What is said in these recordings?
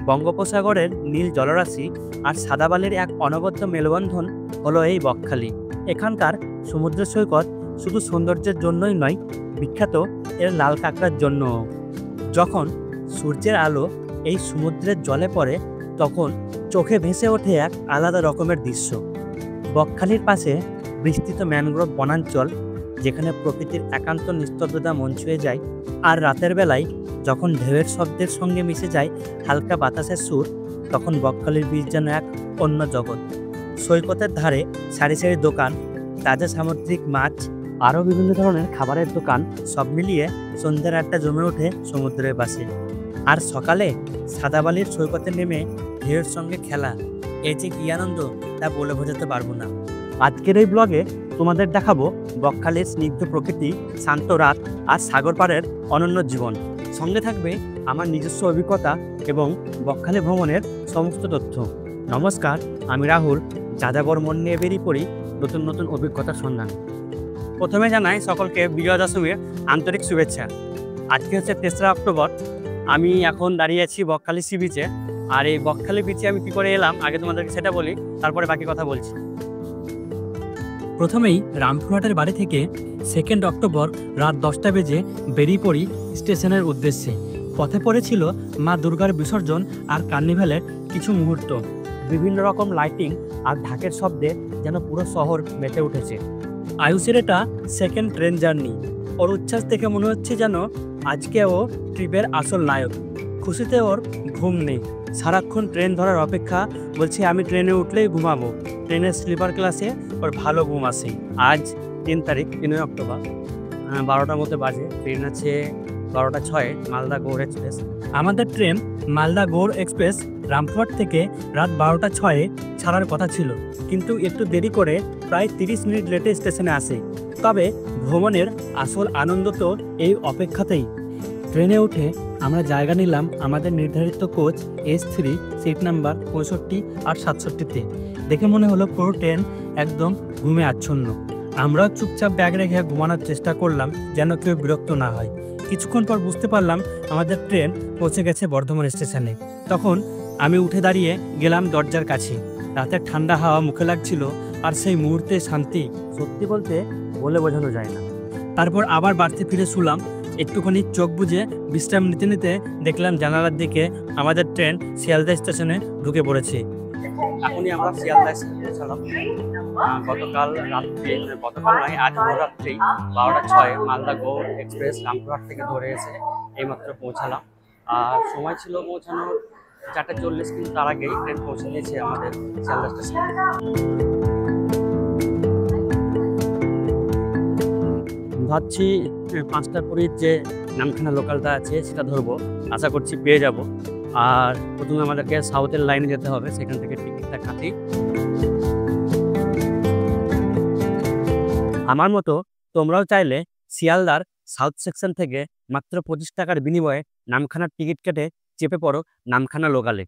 বঙ্গোপসাগরের নীল জলরাশি আর সাদা বালির এক অনবদ্য মেলবন্ধন হলো এই বকখালি। এখানকার সমুদ্র সৈকত শুধু সৌন্দর্যের জন্যই নয়, বিখ্যাত এর লাল কাঁকড়ার জন্যও। যখন সূর্যের আলো এই সমুদ্রের জলে পড়ে তখন চোখে ভেসে ওঠে এক আলাদা রকমের দৃশ্য। বকখালির পাশে বিস্তৃত ম্যানগ্রোভ বনাঞ্চল, যেখানে প্রকৃতির একান্ত নিস্তব্ধতা মন ছুঁয়ে যায়। আর রাতের বেলায় যখন ঢেউয়ের শব্দের সঙ্গে মিশে যায় হালকা বাতাসের সুর, তখন বকখালির বীজ যেন এক অন্য জগৎ। সৈকতের ধারে সারি সারি দোকান, তাজা সামুদ্রিক মাছ, আরও বিভিন্ন ধরনের খাবারের দোকান, সব মিলিয়ে সন্ধ্যার আড্ডা জমে ওঠে সমুদ্রের পাশে। আর সকালে সাদা বালির সৈকতে নেমে ঢেউয়ের সঙ্গে খেলা, এই যে কি আনন্দ তা বলে বোঝাতে পারবো না। আজকের এই ব্লগে তোমাদের দেখাবো বকখালির স্নিগ্ধ প্রকৃতি, শান্ত রাত আর সাগর পাড়ের অনন্য জীবন। সঙ্গে থাকবে আমার নিজস্ব অভিজ্ঞতা এবং বকখালি ভ্রমণের সমস্ত তথ্য। নমস্কার, আমি রাহুল। যাযাবর মন নিয়ে বেরিয়ে পড়ি নতুন নতুন অভিজ্ঞতার সন্ধান। প্রথমে জানাই সকলকে বিজয়া দশমীর আন্তরিক শুভেচ্ছা। আজকে হচ্ছে 3রা অক্টোবর। আমি এখন দাঁড়িয়ে আছি বকখালি সি বিচে। আর এই বকখালি বিচে আমি কী করে এলাম আগে তোমাদেরকে সেটা বলি, তারপরে বাকি কথা বলছি। প্রথমেই রামপুরহাটের বাড়ি থেকে 2 অক্টোবর রাত 10টা বেজে বেরিয়ে পড়ি স্টেশনের উদ্দেশ্যে। পথে পড়েছিল মা দুর্গার বিসর্জন আর কার্নিভ্যালের কিছু মুহূর্ত। বিভিন্ন রকম লাইটিং আর ঢাকের শব্দে যেন পুরো শহর মেতে উঠেছে। আয়ুষের এটা 2nd ট্রেন জার্নি। ওর উচ্ছ্বাস দেখে মনে হচ্ছে যেন আজকে ও ট্রিপের আসল নায়ক। খুশিতে ওর ঘুম নেই, সারাক্ষণ ট্রেন ধরার অপেক্ষা। বলছে আমি ট্রেনে উঠলেই ঘুমাবো। ট্রেনের স্লিপার ক্লাসে ওর ভালো ঘুম আসে। আজ 3 তারিখ, 3 অক্টোবর, 12টার মধ্যে বাজে। ট্রেন আছে 12টা 6 মালদা গৌড় এক্সপ্রেস। আমাদের ট্রেন মালদা গৌড় এক্সপ্রেস রামপুরহাট থেকে রাত 12টা 6 ছাড়ার কথা ছিল, কিন্তু একটু দেরি করে প্রায় 30 মিনিট লেটে স্টেশনে আসে। তবে ভ্রমণের আসল আনন্দ তো এই অপেক্ষাতেই। ট্রেনে উঠে আমরা জায়গা নিলাম আমাদের নির্ধারিত কোচ S3, সিট নাম্বার 65 আর 67-তে। দেখে মনে হলো পুরো ট্রেন একদম ঘুমে আচ্ছন্ন। আমরাও চুপচাপ ব্যাগ রেখে ঘুমানোর চেষ্টা করলাম যেন কেউ বিরক্ত না হয়। কিছুক্ষণ পর বুঝতে পারলাম আমাদের ট্রেন পৌঁছে গেছে বর্ধমান স্টেশনে। তখন আমি উঠে দাঁড়িয়ে গেলাম দরজার কাছে। রাতের ঠান্ডা হাওয়া মুখে লাগছিল, আর সেই মুহূর্তে শান্তি সত্যি বলতে বলে বোঝানো যায় না। তারপর আবার বাড়িতে ফিরে শুলাম। একটুখানি চোখ বুজে বিশ্রাম নিতে নিতে দেখলাম জানালার দিকে আমাদের ট্রেন শিয়ালদা স্টেশনে ঢুকে পড়েছে। এখনই আমরা শিয়ালদা স্টেশনে পৌঁছালাম। গতকাল রাত্রে, গতকাল নয় আজ ভোর রাত্রেই 12টা 6 মালদা গৌড় এক্সপ্রেস রামপুরহাট থেকে ধরে এসে এইমাত্র পৌঁছালাম। আর সময় ছিল পৌঁছানোর 4:40, কিন্তু তার আগেই ট্রেন পৌঁছে দিয়েছে আমাদের শিয়ালদা স্টেশনে। ভাবছি 5টা 20 যে নামখানা লোকালটা আছে সেটা ধরবো, আশা করছি পেয়ে যাব। আর প্রথমে আমাদেরকে সাউথের লাইনে যেতে হবে, সেখান থেকে টিকিটটা কাটি। আমার মতো তোমরাও চাইলে শিয়ালদার সাউথ সেকশন থেকে মাত্র 25 টাকার বিনিময়ে নামখানার টিকিট কেটে চেপে পড়ো নামখানা লোকালে।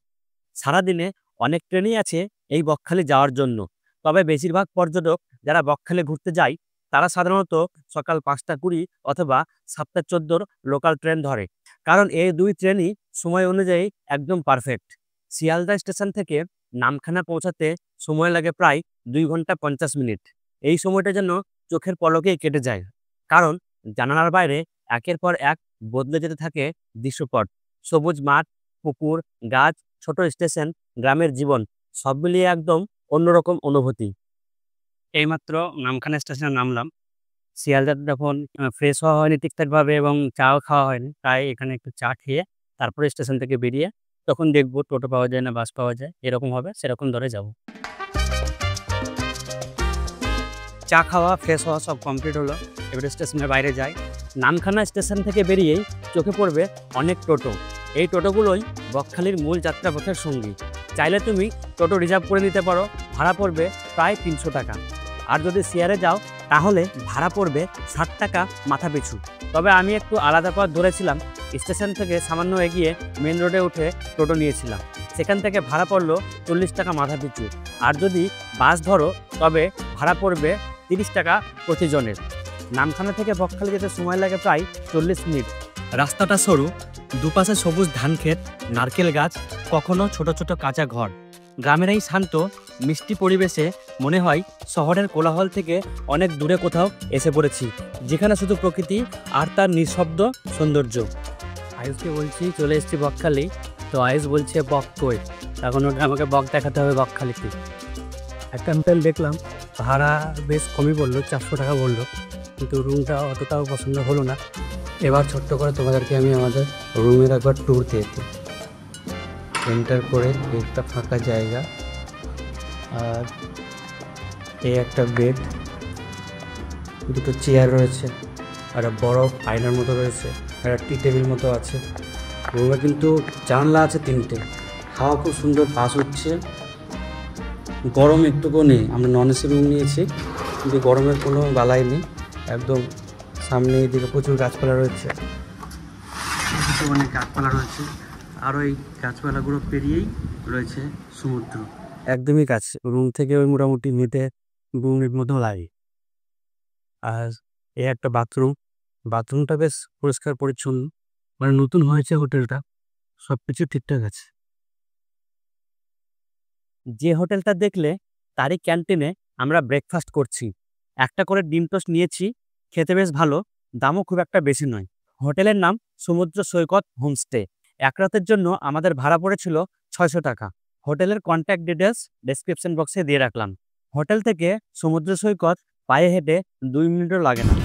সারাদিনে অনেক ট্রেনই আছে এই বকখালি যাওয়ার জন্য, তবে বেশিরভাগ পর্যটক যারা বকখালি ঘুরতে যায় তারা সাধারণত সকাল 5টা 20 অথবা 7টা 14 লোকাল ট্রেন ধরে, কারণ এই 2 ট্রেনই সময় অনুযায়ী একদম পারফেক্ট। শিয়ালদা স্টেশন থেকে নামখানা পৌঁছাতে সময় লাগে প্রায় 2 ঘন্টা 50 মিনিট। এই সময়টা যেন চোখের পলকেই কেটে যায়, কারণ জানালার বাইরে একের পর এক বদলে যেতে থাকে দৃশ্যপট। সবুজ মাঠ, পুকুর, গাছ, ছোট স্টেশন, গ্রামের জীবন, সব মিলিয়ে একদম অন্যরকম অনুভূতি। এইমাত্র নামখানা স্টেশনে নামলাম। শিয়ালদাতে যখন ফ্রেশ হওয়া হয়নি ঠিকঠাকভাবে এবং চাও খাওয়া হয়নি, তাই এখানে একটু চা খেয়ে তারপরে স্টেশন থেকে বেরিয়ে তখন দেখবো টোটো পাওয়া যায় না বাস পাওয়া যায়, এরকম হবে সেরকম ধরে যাব। চা খাওয়া, ফ্রেশ হওয়া সব কমপ্লিট হলো। এবারে স্টেশনের বাইরে যাই। নামখানা স্টেশন থেকে বেরিয়েই চোখে পড়বে অনেক টোটো। এই টোটোগুলোই বকখালির মূল যাত্রাপথের সঙ্গী। চাইলে তুমি টোটো রিজার্ভ করে নিতে পারো, ভাড়া পড়বে প্রায় 300 টাকা। আর যদি শেয়ারে যাও তাহলে ভাড়া পড়বে 60 টাকা মাথা পিছু। তবে আমি একটু আলাদা পথ ধরেছিলাম। স্টেশন থেকে সামান্য এগিয়ে মেন রোডে উঠে টোটো নিয়েছিলাম। সেখান থেকে ভাড়া পড়লো 40 টাকা মাথা পিছু। আর যদি বাস ধরো তবে ভাড়া পড়বে 30 টাকা প্রতিজনের। নামখানা থেকে বকখালি যেতে সময় লাগে প্রায় 40 মিনিট। রাস্তাটা সরু, দুপাশে সবুজ ধান ক্ষেত, নারকেল গাছ, কখনো ছোট ছোট কাঁচা ঘর। গ্রামের এই শান্ত মিষ্টি পরিবেশে মনে হয় শহরের কোলাহল থেকে অনেক দূরে কোথাও এসে পড়েছি, যেখানে শুধু প্রকৃতি আর তার নিঃশব্দ সৌন্দর্য। আয়ুষকে বলছি চলে এসেছি বকখালি, তো আয়ুষ বলছে বক কই, এখন ওটা আমাকে বক দেখাতে হবে বকখালিতে। একটা হোটেল দেখলাম, ভাড়া বেশ কমই বললো, 400 টাকা বললো, কিন্তু রুমটা অতটাও পছন্দ হলো না। এবার ছোট্ট করে তোমাদেরকে আমি আমাদের রুমের একবার ট্যুর দিয়েছি। এন্টার করে একটা ফাঁকা জায়গা, আর এই একটা বেড, দুটো চেয়ার রয়েছে, আর একটা বড় আয়নার মতো রয়েছে, আর একটা টি টেবিল মতো আছে। রুমে কিন্তু জানলা আছে 3টে, হাওয়া খুব সুন্দর পাস হচ্ছে। গরম একটুকু নেই, আমরা নন এসি রুম নিয়েছি, কিন্তু গরমের কোনো বালাই নেই। একদম সামনে এদিকে প্রচুর গাছপালা রয়েছে, অনেক গাছপালা রয়েছে, আর ওই গাছপালাগুলো পেরিয়েই রয়েছে সমুদ্র, একদমই কাছে। রুম থেকে ওই মোটামুটি নিতে 2 মিনিট মতো লাগে। আর এই একটা বাথরুম, বাথরুমটা বেশ পরিষ্কার পরিচ্ছন্ন, মানে নতুন হয়েছে হোটেলটা, সব কিছু ঠিকঠাক আছে। যে হোটেলটা দেখলে তারই ক্যান্টিনে আমরা ব্রেকফাস্ট করছি। একটা করে ডিম টোস্ট নিয়েছি, খেতে বেশ ভালো, দামও খুব একটা বেশি নয়। হোটেলের নাম সমুদ্র সৈকত হোমস্টে। এক রাতের জন্য আমাদের ভাড়া পড়েছিল 600 টাকা। হোটেলের কন্ট্যাক্ট ডিটেলস ডেসক্রিপশন বক্সে দিয়ে রাখলাম। হোটেল থেকে সমুদ্র সৈকত পায়ে হেঁটে 2 মিনিটও লাগে না।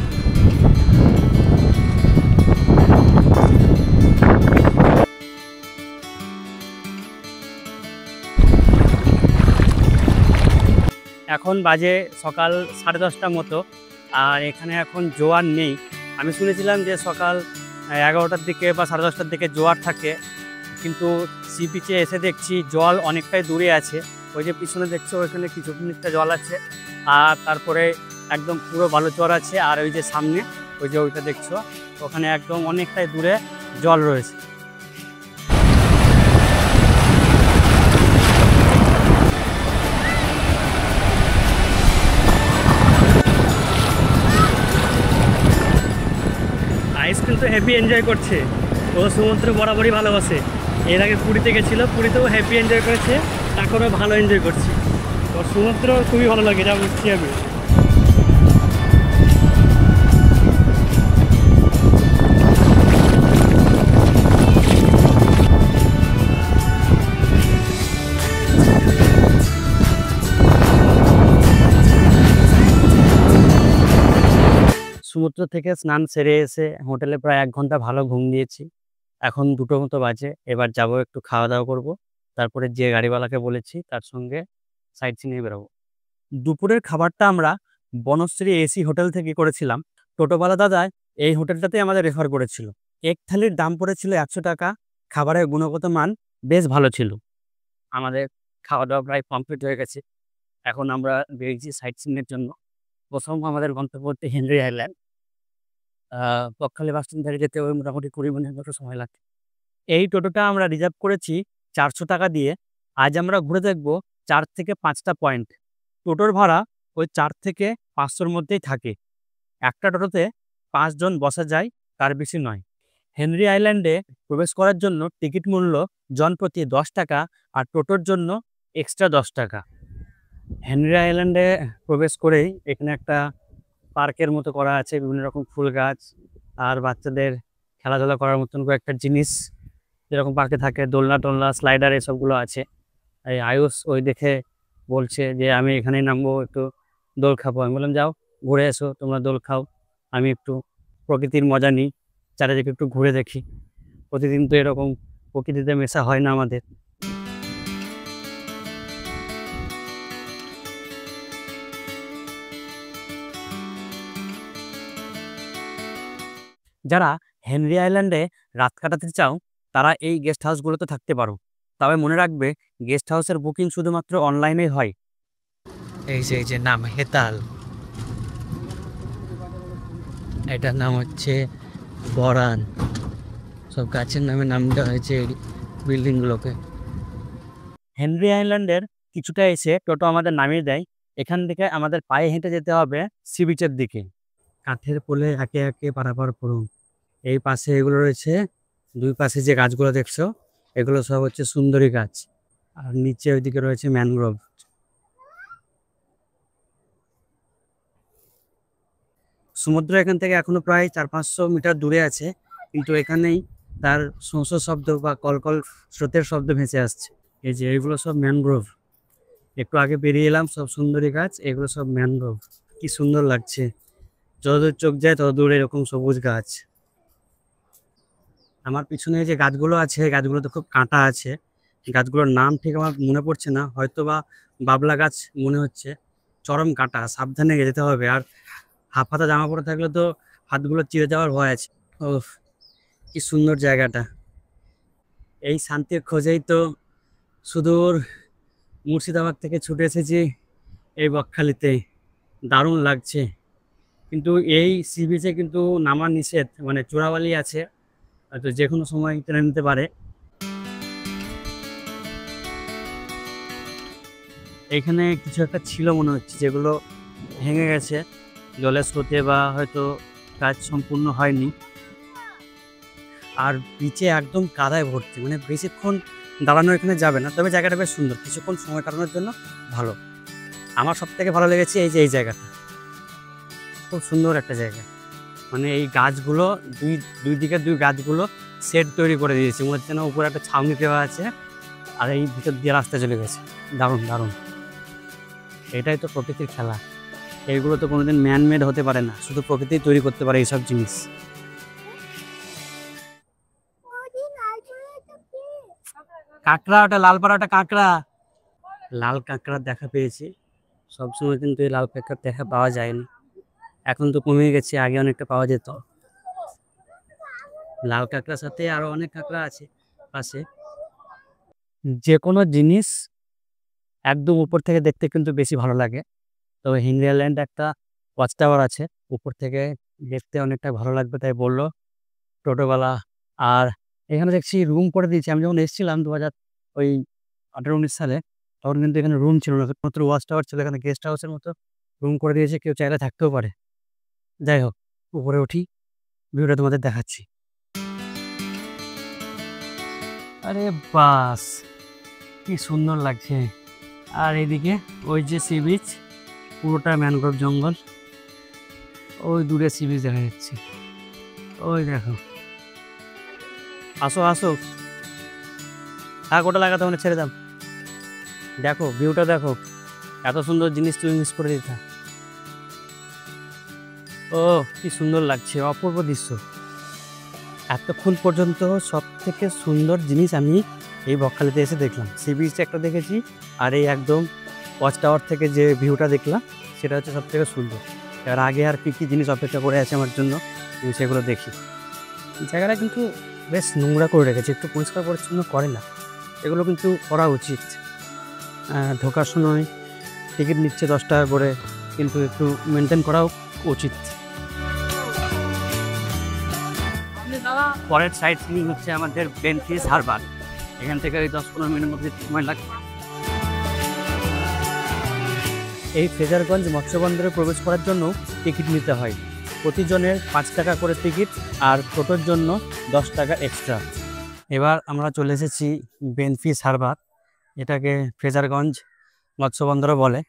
এখন বাজে সকাল 10:30 মতো, আর এখানে এখন জোয়ার নেই। আমি শুনেছিলাম যে সকাল 11টার দিকে বা 10:30টার দিকে জোয়ার থাকে, কিন্তু সি বিচে এসে দেখছি জল অনেকটাই দূরে আছে। ওই যে পিছনে দেখছো ওইখানে কিছু খানিকটা জল আছে, আর তারপরে একদম পুরো বালুচর আছে, আর ওই যে সামনে ওই যে ওইটা দেখছো ওখানে একদম অনেকটাই দূরে জল রয়েছে। আইস কিন্তু হেভি এনজয় করছে, ও সমুদ্র বরাবরই ভালোবাসে। এর আগে পুরীতে গেছিলো, পুরীতেও হেভি এনজয় করেছে, এখনও ভালো এনজয় করছি। ওর সমুদ্র খুবই ভালো লাগে, যা বুঝছি আমি। সমুদ্র থেকে স্নান সেরে এসে হোটেলে প্রায় 1 ঘন্টা ভালো ঘুম দিয়েছি। এখন 2টো মতো বাজে, এবার যাব একটু খাওয়া দাওয়া করব, তারপরে যে গাড়িওয়ালাকে বলেছি তার সঙ্গে সাইট সিনে বেরোবো। দুপুরের খাবারটা আমরা বনশ্রী এসি হোটেল থেকে করেছিলাম। টোটোওয়ালা দাদা এই হোটেলটাতে আমাদের রেফার করেছিল। এক থালির দাম পড়েছিল 100 টাকা। খাবারের গুণগত মান বেশ ভালো ছিল। আমাদের খাওয়া দাওয়া প্রায় কমপ্লিট হয়ে গেছে। এখন আমরা বেরিয়েছি সাইট সিনের জন্য। প্রথম আমাদের গন্তব্য হচ্ছে Henry island. Bakkhali bus stand থেকে যেতে ওই মোটামুটি 20 মিনিট মতো সময় লাগে। এই টোটোটা আমরা রিজার্ভ করেছি 400 টাকা দিয়ে। আজ আমরা ঘুরে দেখব 4 থেকে 5টা পয়েন্ট। টোটোর ভাড়া ওই 4 থেকে 500-র মধ্যেই থাকে। একটা টোটোতে 5 জন বসা যায়, তার বেশি নয়। হেনরি আইল্যান্ডে প্রবেশ করার জন্য টিকিট মূল্য জনপ্রতি 10 টাকা, আর টোটোর জন্য এক্সট্রা 10 টাকা। হেনরি আইল্যান্ডে প্রবেশ করেই এখানে একটা পার্কের মতো করা আছে, বিভিন্ন রকম ফুল গাছ আর বাচ্চাদের খেলাধুলা করার মতন কয়েকটা জিনিস যেরকম পার্কে থাকে, দোলনা টোলনা স্লাইডার এসবগুলো আছে। এই আয়ুষ ওই দেখে বলছে যে আমি এখানেই নামবো, একটু দোল খাবো। আমি বললাম যাও ঘুরে এসো, তোমরা দোল খাও, আমি একটু প্রকৃতির মজা নিই, চারিদিকে একটু ঘুরে দেখি। প্রতিদিন তো এরকম প্রকৃতিতে মেশা হয় না আমাদের। যারা হেনরি আইল্যান্ডে রাত কাটাতে চাও তারা এই গেস্ট হাউসগুলোতে থাকতে পারো, তবে মনে রাখবে গেস্ট হাউসের বুকিং শুধুমাত্র অনলাইনেই হয়। এই যে নাম হেতাল, এটার নাম হচ্ছে বরান। সব গাছের নামে নাম দেওয়া হয়েছে এই বিল্ডিংগুলোকে। হেনরি আইল্যান্ডের কিছুটা এসে টোটো আমাদের নামিয়ে দেয়। এখান থেকে আমাদের পায়ে হেঁটে যেতে হবে সি বিচের দিকে। কাঠের পোলে একে একে পারাপার করুন। এই পাশে এগুলো রয়েছে দুই পাশে যে গাছগুলো দেখছো এগুলো সব হচ্ছে সুন্দরী গাছ, আর নিচে ওইদিকে রয়েছে ম্যানগ্রোভ। সমুদ্র এখান থেকে এখনো প্রায় 400-500 মিটার দূরে আছে, কিন্তু এখানেই তার শোঁ শোঁ শব্দ বা কলকল স্রোতের শব্দ ভেসে আসছে। এই যে এগুলো সব ম্যানগ্রোভ, একটু আগে বেরিয়ে এলাম, সব সুন্দরী গাছ, এগুলো সব ম্যানগ্রোভ। কি সুন্দর লাগছে, যতদূর চোখ যায় তত দূরে এরকম সবুজ গাছ। আমার পিছনে যে গাছগুলো আছে গাছগুলোতে খুব কাঁটা আছে, গাছগুলোর নাম ঠিক আমার মনে পড়ছে না, হয়তো বা বাবলা গাছ মনে হচ্ছে। চরম কাঁটা, সাবধানে যেতে হবে, আর হাফ হাতা জামা পরে থাকলে তো হাতগুলো চিড়ে যাওয়ার ভয় আছে। ও, কি সুন্দর জায়গাটা। এই শান্তির খোঁজেই তো সুদূর মুর্শিদাবাদ থেকে ছুটে এসেছি এই বকখালিতে। দারুণ লাগছে, কিন্তু এই সি বিচে কিন্তু নামা নিষেধ, মানে চোরাবালি আছে, হয়তো যে কোনো সময় টেনে নিতে পারে। এখানে কিছু একটা ছিল মনে হচ্ছে, যেগুলো ভেঙে গেছে জলের স্রোতে, বা হয়তো কাজ সম্পূর্ণ হয়নি। আর বিচে একদম কাদায় ভর্তি, মানে বেশিক্ষণ দাঁড়ানো এখানে যাবে না, তবে জায়গাটা বেশ সুন্দর, কিছুক্ষণ সময় কাটানোর জন্য ভালো। আমার সব থেকে ভালো লেগেছে এই যে এই জায়গাটা, খুব সুন্দর একটা জায়গা। মানে এই গাছগুলো দুই দুই দিকে দুই গাছগুলো সেট তৈরি করে দিয়েছে, মনে হচ্ছে না উপরে একটা ছাউনি দেওয়া আছে, আর এই ভিতর দিয়ে রাস্তা চলে গেছে। দারুণ দারুণ, এটাই তো প্রকৃতির খেলা। এইগুলো তো কোনোদিন ম্যানমেড হতে পারে না, শুধু প্রকৃতি তৈরি করতে পারে এইসব জিনিস। কাঁকড়া, ওটা লালপাড়াটা কাঁকড়া, লাল কাঁকড়ার দেখা পেয়েছি। সবসময় কিন্তু এই লাল কাঁকড়ার দেখা পাওয়া যায়নি, এখন তো কমে গেছে, আগে অনেকটা পাওয়া যেত। লাল কাঁকড়ার সাথে আরো অনেক কাঁকড়া আছে পাশে। যে কোনো জিনিস একদম উপর থেকে দেখতে কিন্তু বেশি ভালো লাগে। তো হিঙ্গলেল্যান্ড একটা ওয়াচ টাওয়ার আছে, উপর থেকে দেখতে অনেকটা ভালো লাগবে তাই বললো টোটোওয়ালা। আর এখানে দেখছি রুম করে দিয়েছে, আমি যখন এসেছিলাম 2018-19 সালে, তখন কিন্তু এখানে রুম ছিল না, মাত্র ওয়াচ টাওয়ার ছিল, এখানে গেস্ট হাউসের মতো রুম করে দিয়েছে, কেউ চাইলে থাকতেও পারে। যাই হোক, উপরে উঠি, ভিউটা তোমাদের দেখাচ্ছি। আরে বাস, কি সুন্দর লাগছে। আর এদিকে ওই যে সি বিচ, পুরোটা ম্যানগ্রোভ জঙ্গল, ওই দূরে সি বিচ দেখা যাচ্ছে, ওই দেখো। আসো আসো, গোটা লাগাতে মানে ছেড়ে দাও, দেখো ভিউটা দেখো, এত সুন্দর জিনিস তুমি মিস করে দিতা। ও, কি সুন্দর লাগছে, অপূর্ব দৃশ্য। এতক্ষণ পর্যন্ত সব থেকে সুন্দর জিনিস আমি এই বকখালিতে এসে দেখলাম, সি বিচ একটা দেখেছি, আর এই একদম ওয়াচ টাওয়ার থেকে যে ভিউটা দেখলাম সেটা হচ্ছে সব থেকে সুন্দর। এবার আগে আর কী কী জিনিস অপেক্ষা করে আছে আমার জন্য, আমি সেগুলো দেখি। জায়গাটা কিন্তু বেশ নোংরা করে রেখেছে, একটু পরিষ্কার পরিচ্ছন্ন করে না, এগুলো কিন্তু করা উচিত। ঢোকার সময় টিকিট নিচ্ছে 10 টাকা করে, কিন্তু একটু মেনটেন করাও উচিত। পরের সাইড সিনিং হচ্ছে আমাদের বেনফিস হারবার, এখান থেকে ওই 10-15 মিনিটের মধ্যে সময় লাগে। এই ফ্রেজারগঞ্জ মৎস্য বন্দরে প্রবেশ করার জন্য টিকিট নিতে হয়, প্রতিজনের 5 টাকা করে টিকিট, আর টোটোর জন্য 10 টাকা এক্সট্রা। এবার আমরা চলে এসেছি বেনফিস হারবার, এটাকে ফ্রেজারগঞ্জ মৎস্য বন্দরও বলে।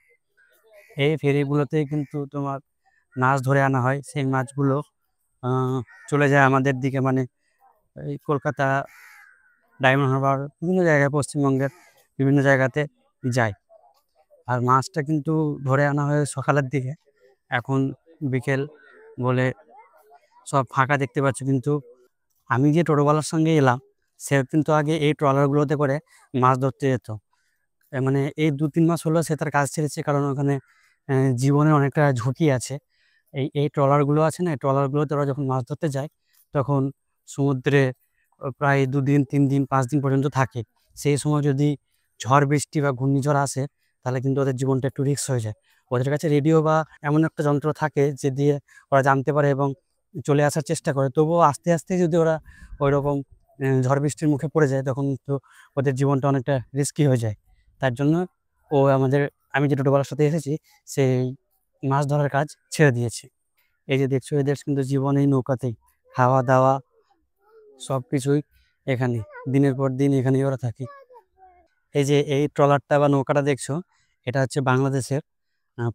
এই ফেরিগুলোতে কিন্তু তোমার মাছ ধরে আনা হয়, সেই মাছগুলো চলে যায় আমাদের দিকে, মানে এই কলকাতা, ডায়মন্ড হারবার, বিভিন্ন জায়গায় পশ্চিমবঙ্গের বিভিন্ন জায়গাতে যায়। আর মাছটা কিন্তু ধরে আনা হয় সকালের দিকে, এখন বিকেল বলে সব ফাঁকা দেখতে পাচ্ছ। কিন্তু আমি যে টোটোওয়ালার সঙ্গে এলাম, সে কিন্তু আগে এই ট্রলারগুলোতে করে মাছ ধরতে যেত, মানে এই 2-3 মাস হলো সে তার কাজ ছেড়েছে, কারণ ওখানে জীবনের অনেকটা ঝুঁকি আছে। এই ট্রলারগুলো আছে না, এই ট্রলারগুলোতে ওরা যখন মাছ ধরতে যায় তখন সমুদ্রে প্রায় 2 দিন 3 দিন 5 দিন পর্যন্ত থাকে। সেই সময় যদি ঝড় বৃষ্টি বা ঘূর্ণিঝড় আসে তাহলে কিন্তু ওদের জীবনটা একটু রিস্ক হয়ে যায়। ওদের কাছে রেডিও বা এমন একটা যন্ত্র থাকে যে দিয়ে ওরা জানতে পারে এবং চলে আসার চেষ্টা করে, তবুও আস্তে আস্তে যদি ওরা ওই রকম ঝড় বৃষ্টির মুখে পড়ে যায় তখন তো ওদের জীবনটা অনেকটা রিস্কি হয়ে যায়। তার জন্য আমি যে টোটোওয়ালার সাথে এসেছি সেই মাছ ধরার কাজ ছেড়ে দিয়েছে। এই যে দেখছো, এদের কিন্তু জীবন এই নৌকাতেই, খাওয়া দাওয়া সব কিছুই এখানে দিনের পর দিন এখানেই ওরা থাকে। এই যে এই ট্রলারটা বা নৌকাটা দেখছো, এটা হচ্ছে বাংলাদেশের।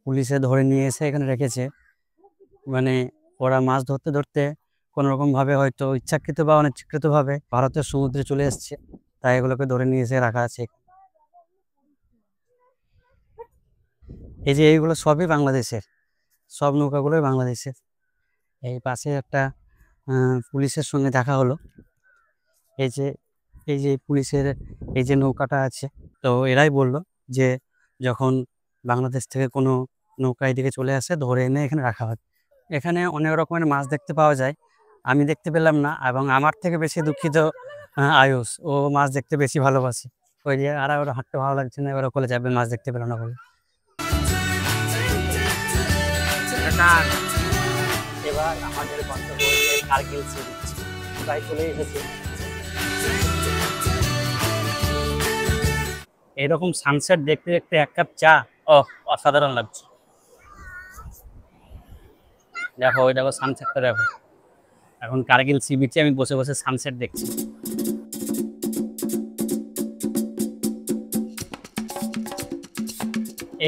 পুলিশে ধরে নিয়ে এসে এখানে রেখেছে। মানে ওরা মাছ ধরতে ধরতে কোনো রকম ভাবে হয়তো ইচ্ছাকৃত বা অনিচ্ছাকৃত ভাবে ভারতের সমুদ্রে চলে এসছে, তাই এগুলোকে ধরে নিয়ে এসে রাখা আছে। এই যে এইগুলো সবই বাংলাদেশের, সব নৌকাগুলোই বাংলাদেশের। এই পাশে একটা পুলিশের সঙ্গে দেখা হলো। এই যে এই যে পুলিশের এই যে নৌকাটা আছে, তো এরাই বলল যে যখন বাংলাদেশ থেকে কোনো নৌকা এদিকে চলে আসে ধরে এনে এখানে রাখা হয়। এখানে অনেক রকমের মাছ দেখতে পাওয়া যায়, আমি দেখতে পেলাম না, এবং আমার থেকে বেশি দুঃখিত আয়ুষ, ও মাছ দেখতে বেশি ভালোবাসে। ওই যে আর ওরা হাঁটতে ভালো লাগছে না, এবার ওখানে যাবে, মাছ দেখতে পেল না বলে। এবার আমাদের গন্তব্য হচ্ছে কার্গিল সি বিচ, প্রায় চলে এসেছে। এরকম সানসেট দেখতে দেখতে এক কাপ চা, অসাধারণ লাগছে। দেখো ওই দেখো সানসেটটা দেখো। এখন কার্গিল সি বিচে আমি বসে বসে সানসেট দেখছি।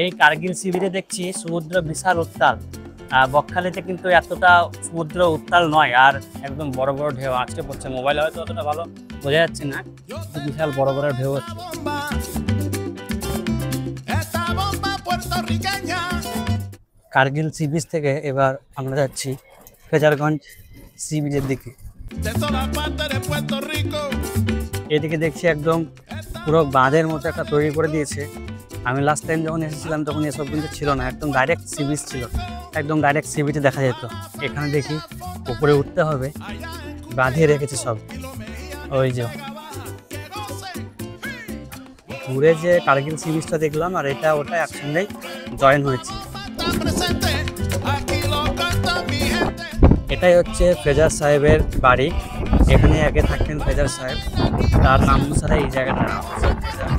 এই কার্গিল সি বিচে দেখছি সমুদ্র বিশাল উত্তাল। বকখালিতে কিন্তু এতটা সমুদ্র উত্তাল নয়, আর একদম বড় বড় ঢেউ আছড়ে পড়ছে। মোবাইলে হয়তো অতটা ভালো বোঝা যাচ্ছে না, বিশাল বড় বড় ঢেউ হচ্ছে। কার্গিল সি বিচ থেকে এবার আমরা যাচ্ছি ফ্রেজারগঞ্জ সি বিচের দিকে। এদিকে দেখছি একদম পুরো বাঁধের মতো একটা তৈরি করে দিয়েছে। আমি লাস্ট টাইম যখন এসেছিলাম তখন এসব কিন্তু ছিল না, একদম ডাইরেক্ট সি বিচ ছিল, একদম ডাইরেক্ট সি বিচে দেখা যেত। এখানে দেখি উপরে উঠতে হবে, বাঁধিয়ে রেখেছে সব। ওই যে দূরে যে কার্গিল সি বিচটা দেখলাম আর এটা ওটা একসঙ্গেই জয়েন হয়েছে। এটাই হচ্ছে ফ্রেজার সাহেবের বাড়ি, এখানে আগে থাকতেন ফ্রেজার সাহেব, তার নাম অনুসারে এই জায়গাটার নাম হচ্ছে ফ্রেজার।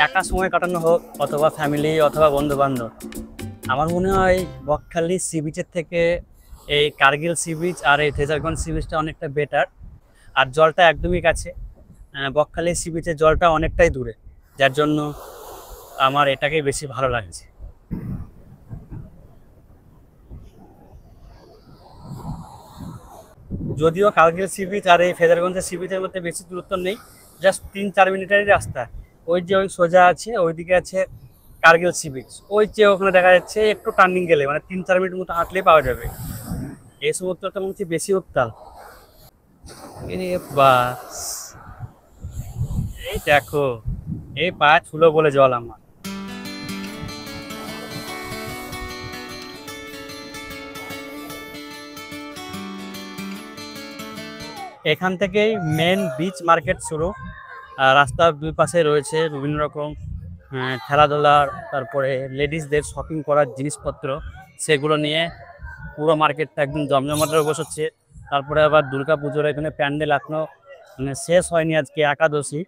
একা সময় কাটানো হোক অথবা ফ্যামিলি অথবা বন্ধু বান্ধব, আমার মনে হয় বকখালি সি বিচের থেকে এই কার্গিল সি বিচ আর এই ফ্রেজারগঞ্জ সি বিচটা অনেকটা বেটার। আর জলটা একদমই কাছে, বকখালি সি বিচের জলটা অনেকটাই দূরে, যার জন্য আমার এটাকেই বেশি ভালো লাগছে। যদিও কার্গিল সি বিচ আর এই ফ্রেজারগঞ্জের সি বিচের মধ্যে বেশি দূরত্ব নেই, জাস্ট 3-4 মিনিটেরই রাস্তা। ওই যে ওই সোজা আছে, ওইদিকে আছে কার্গিল সি বিচ, ওই যে ওখানে দেখা যাচ্ছে একটু টার্নিং গেলে মানে 3-4 মিনিট মতো হাঁটলেই পাওয়া যাবে। এই সমুদ্রটা মনে হচ্ছে বেশি উত্তাল। বাস এই দেখো, এই পা ছুলো বলে জল আমার। এখান থেকেই মেন বিচ মার্কেট শুরু। রাস্তার দুই পাশে রয়েছে বিভিন্ন রকম খেলাধুলার, তারপরে লেডিসদের শপিং করার জিনিসপত্র, সেগুলো নিয়ে পুরো মার্কেটটা একদম জমজমাট হয়ে বসেছে। তারপরে আবার দুর্গা পুজোর এখানে প্যান্ডেল এখনো শেষ হয়নি, আজকে একাদশী।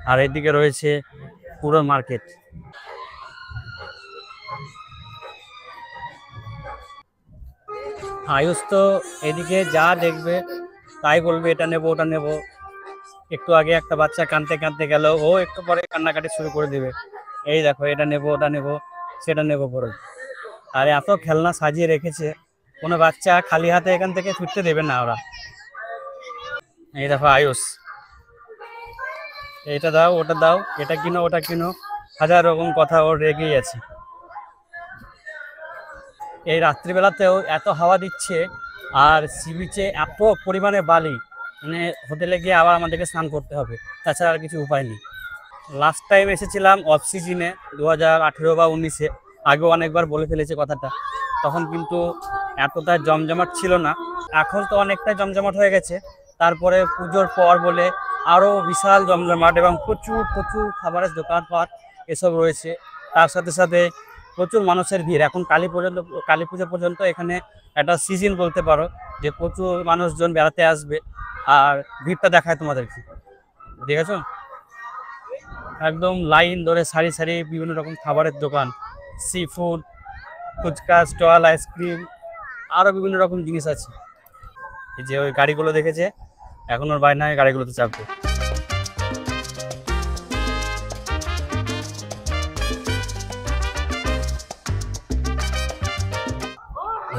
আর এদিকে রয়েছে পুরো মার্কেট। আয়ুষ তো এদিকে যা দেখবে তাই বলবে এটা নেবো ওটা নেবো। একটু আগে একটা বাচ্চা কাঁদতে কাঁদতে গেল, ও একটু পরে কান্নাকাটি শুরু করে দেবে। এই দেখো এটা নেবো ওটা নেবো সেটা নেবো পরে। আর এত খেলনা সাজিয়ে রেখেছে, কোনো বাচ্চা খালি হাতে এখান থেকে ছুটতে দেবে না ওরা। এই দেখো আয়ুষ, এটা দাও ওটা দাও, এটা কিনো ওটা কিনো, হাজার রকম কথা ওর রেগেই আছে। এই রাত্রিবেলাতেও এত হাওয়া দিচ্ছে, আর সি বিচে এত পরিমাণে বালি, মানে হোটেলে গিয়ে আবার আমাদেরকে স্নান করতে হবে, তাছাড়া আর কিছু উপায় নেই। লাস্ট টাইম এসেছিলাম অফ সিজনে 2018 বা 19-এ, আগেও অনেকবার বলে ফেলেছে কথাটা, তখন কিন্তু এতটা জমজমাট ছিল না। এখন তো অনেকটাই জমজমাট হয়ে গেছে। তারপরে পুজোর পর বলে আরও বিশাল জমজমাট, এবং প্রচুর প্রচুর খাবারের দোকানপাট এসব রয়েছে। তার সাথে সাথে প্রচুর মানুষের ভিড়। এখন কালী পুজো পর্যন্ত এখানে একটা সিজন বলতে পারো, যে প্রচুর মানুষজন বেড়াতে আসবে। আর ভিড়টা দেখায় তোমাদেরকে, দেখেছো একদম লাইন ধরে সারি সারি বিভিন্ন রকম খাবারের দোকান, seafood, phuchka stall, ice cream, আরো বিভিন্ন রকম জিনিস আছে। এই যে ওই গাড়িগুলো দেখেছে, এখন ওর বায়নায় গাড়িগুলোতে চাপবে।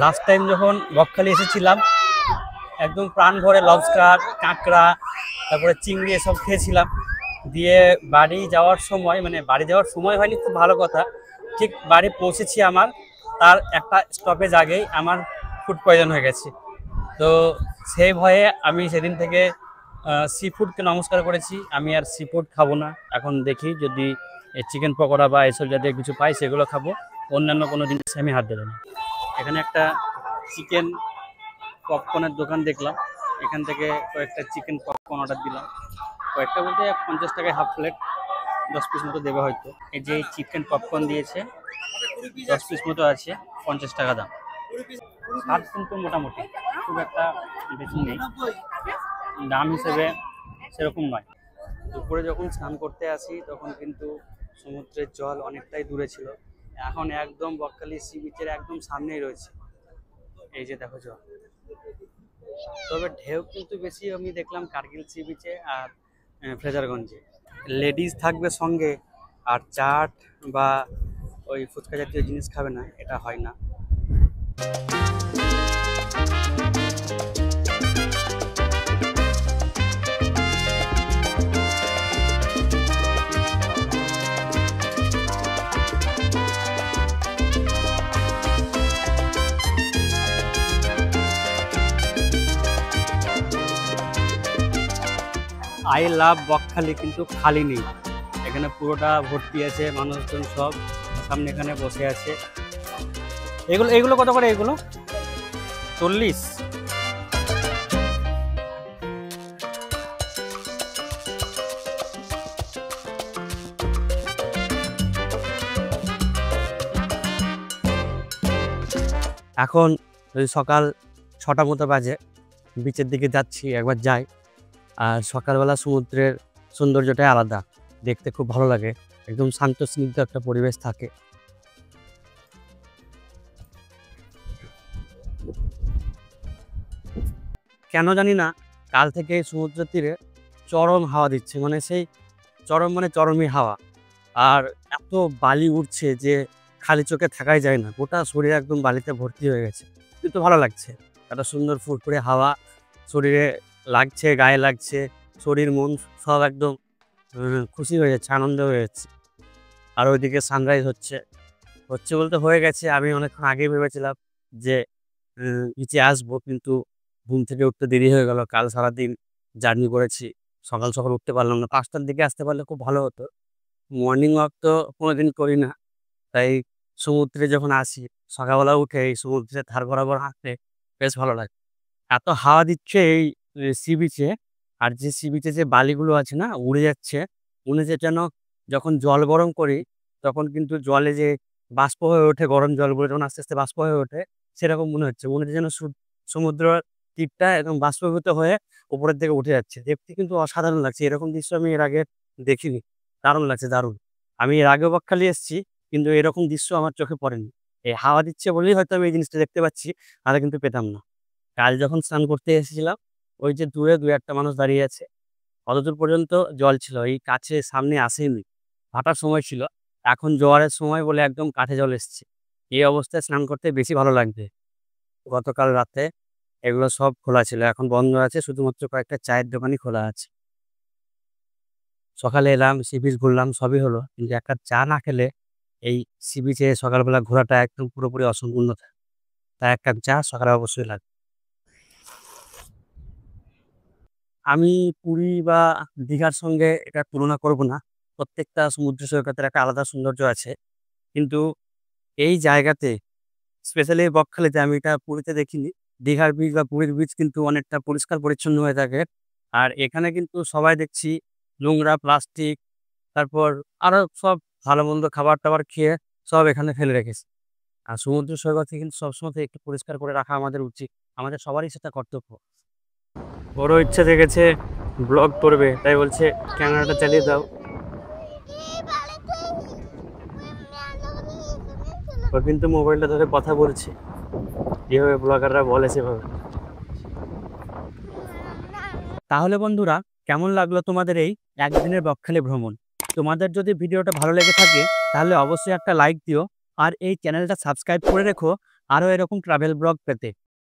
লাস্ট টাইম যখন বকখালি এসেছিলাম, একদম প্রাণ ভরে লবস্টার, কাঁকড়া, তারপরে চিংড়ি এসব খেয়েছিলাম। দিয়ে বাড়ি যাওয়ার সময় হয়নি, খুব ভালো কথা, ঠিক বাড়ি পৌঁছেছি আমার তার একটা স্টপেজ আগেই আমার ফুড পয়জন হয়ে গেছে। তো সেই ভয়ে আমি সেদিন থেকে সি ফুডকে নমস্কার করেছি, আমি আর সি ফুড খাবো না। এখন দেখি যদি চিকেন পকোড়া বা এসব জাতীয় কিছু পাই সেগুলো খাবো, অন্যান্য কোনো জিনিসে আমি হাত দেবো না। এখানে একটা চিকেন পপকর্নের দোকান দেখলাম, এখান থেকে কয়েকটা চিকেন পপকর্ন অর্ডার দিলাম। কয়েকটা বলতে 50 টাকায় হাফ প্লেট, 10 পিস মতো দেবে হয়তো। এই যে চিকেন পপকর্ন দিয়েছে, 10 পিস মতো আছে, 50 টাকা দাম। স্বাদ কিন্তু মোটামুটি খুব একটা বেশি নেই, দাম হিসেবে সেরকম নয়। দুপুরে যখন স্নান করতে আসি তখন কিন্তু সমুদ্রের জল অনেকটাই দূরে ছিল, এখন একদম বকখালি সি বিচের একদম সামনেই রয়েছে। এই যে দেখো জল, তবে ঢেউ কিন্তু বেশি আমি দেখলাম কার্গিল সি বিচে আর ফ্রেজারগঞ্জে। লেডিস থাকবে সঙ্গে আর চাট বা ওই ফুচকা জাতীয় জিনিস খাবে না, এটা হয় না। আই লাভ বকখালি কিন্তু খালি নেই, এখানে পুরোটা ভর্তি আছে মানুষজন, সব সামনে এখানে বসে আছে। এগুলো এগুলো কত করে? এগুলো 40। এখন ওই সকাল 6টা মতো বাজে, বিচের দিকে যাচ্ছি, একবার যাই। আর সকালবেলা সমুদ্রের সৌন্দর্যটাই আলাদা, দেখতে খুব ভালো লাগে, একদম শান্ত স্নিগ্ধ একটা পরিবেশ থাকে। কেন জানি না কাল থেকে সমুদ্র তীরে চরম হাওয়া দিচ্ছে, মানে সেই চরম মানে চরমই হাওয়া। আর এত বালি উঠছে যে খালি চোখে থাকাই যায় না, গোটা শরীর একদম বালিতে ভর্তি হয়ে গেছে, কিন্তু ভালো লাগছে। একটা সুন্দর ফুরফুরে হাওয়া শরীরে লাগছে, গায়ে লাগছে, শরীর মন সব একদম খুশি হয়ে যাচ্ছে, আনন্দ হয়ে যাচ্ছে। আর ওইদিকে সানরাইজ হচ্ছে, হচ্ছে বলতে হয়ে গেছে। আমি অনেকক্ষণ আগেই ভেবেছিলাম যে নিচে আসবো, কিন্তু ঘুম থেকে উঠতে দেরি হয়ে গেল। কাল সারাদিন জার্নি করেছি, সকাল সকাল উঠতে পারলাম না। 5টার দিকে আসতে পারলে খুব ভালো হতো। মর্নিং ওয়াক তো কোনোদিন করি না, তাই সমুদ্রে যখন আসি সকালবেলা উঠে এই সমুদ্রের ধার বরাবর হাঁটতে বেশ ভালো লাগে। এত হাওয়া দিচ্ছে এই সি বিচে, আর যে সি বিচে যে বালিগুলো আছে না উড়ে যাচ্ছে, মনে হচ্ছে যেন যখন জল গরম করি তখন কিন্তু জলে যে বাষ্প হয়ে ওঠে, গরম জলগুলো যখন আস্তে আস্তে বাষ্প হয়ে ওঠে, সেরকম মনে হচ্ছে যেন সমুদ্র তীরটা একদম বাষ্পীভূত হয়ে উপরের দিকে উঠে যাচ্ছে। দেখতে কিন্তু অসাধারণ লাগছে, এরকম দৃশ্য আমি এর আগে দেখিনি। দারুণ লাগছে, দারুণ। আমি এর আগেও বকখালি এসেছি, কিন্তু এরকম দৃশ্য আমার চোখে পড়েনি। এই হাওয়া দিচ্ছে বলেই হয়তো আমি এই জিনিসটা দেখতে পাচ্ছি, নাহলে কিন্তু পেতাম না। কাল যখন স্নান করতে এসেছিলাম, ওই যে দূরে 2-1টা মানুষ দাঁড়িয়ে আছে, অতদূর পর্যন্ত জল ছিল, এই কাছে সামনে আসেনি। ভাটার সময় ছিল, এখন জোয়ারের সময় বলে একদম কাঠে জল এসছে। এই অবস্থায় স্নান করতে বেশি ভালো লাগবে। গতকাল রাতে এগুলো সব খোলা ছিল, এখন বন্ধ আছে, শুধুমাত্র কয়েকটা চায়ের দোকানই খোলা আছে। সকালে এলাম, সি বিচ ঘুরলাম, সবই হলো, কিন্তু একটা চা না খেলে এই সি বিচে সকালবেলা ঘোরাটা একদম পুরোপুরি অসম্পূর্ণ থাকে। তাই এক কাপ চা সকালে অবশ্যই লাগে। আমি পুরী বা দীঘার সঙ্গে এটা তুলনা করব না। প্রত্যেকটা সমুদ্র সৈকতের একটা আলাদা সৌন্দর্য আছে। কিন্তু এই জায়গাতে স্পেশালি বকখালিতে, আমি এটা পুরীতে দেখিনি, দীঘার বিচ বা পুরীর বিচ কিন্তু অনেকটা পরিষ্কার পরিচ্ছন্ন হয়ে থাকে। আর এখানে কিন্তু সবাই দেখছি নোংরা, প্লাস্টিক, তারপর আরো সব ভালো মন্দ খাবার টাবার খেয়ে সব এখানে ফেলে রেখেছে। আর সমুদ্র সৈকতকে কিন্তু সবসময় একটু পরিষ্কার করে রাখা আমাদের উচিত, আমাদের সবারই সেটা কর্তব্য। বড় ইচ্ছে থেকেছে ব্লগ করবে, তাই বলছে ক্যামেরাটা চালিয়ে দাও। ও কিন্তু মোবাইলটা ধরে কথা বলছে, যেভাবে ব্লগাররা বলে সেভাবে। তাহলে বন্ধুরা, কেমন লাগলো তোমাদের এই একদিনের বকখালি ভ্রমণ? তোমাদের যদি ভিডিওটা ভালো লেগে থাকে তাহলে অবশ্যই একটা লাইক দিও, আর এই চ্যানেলটা সাবস্ক্রাইব করে রেখো আরও এরকম ট্রাভেল ব্লগ পেতে।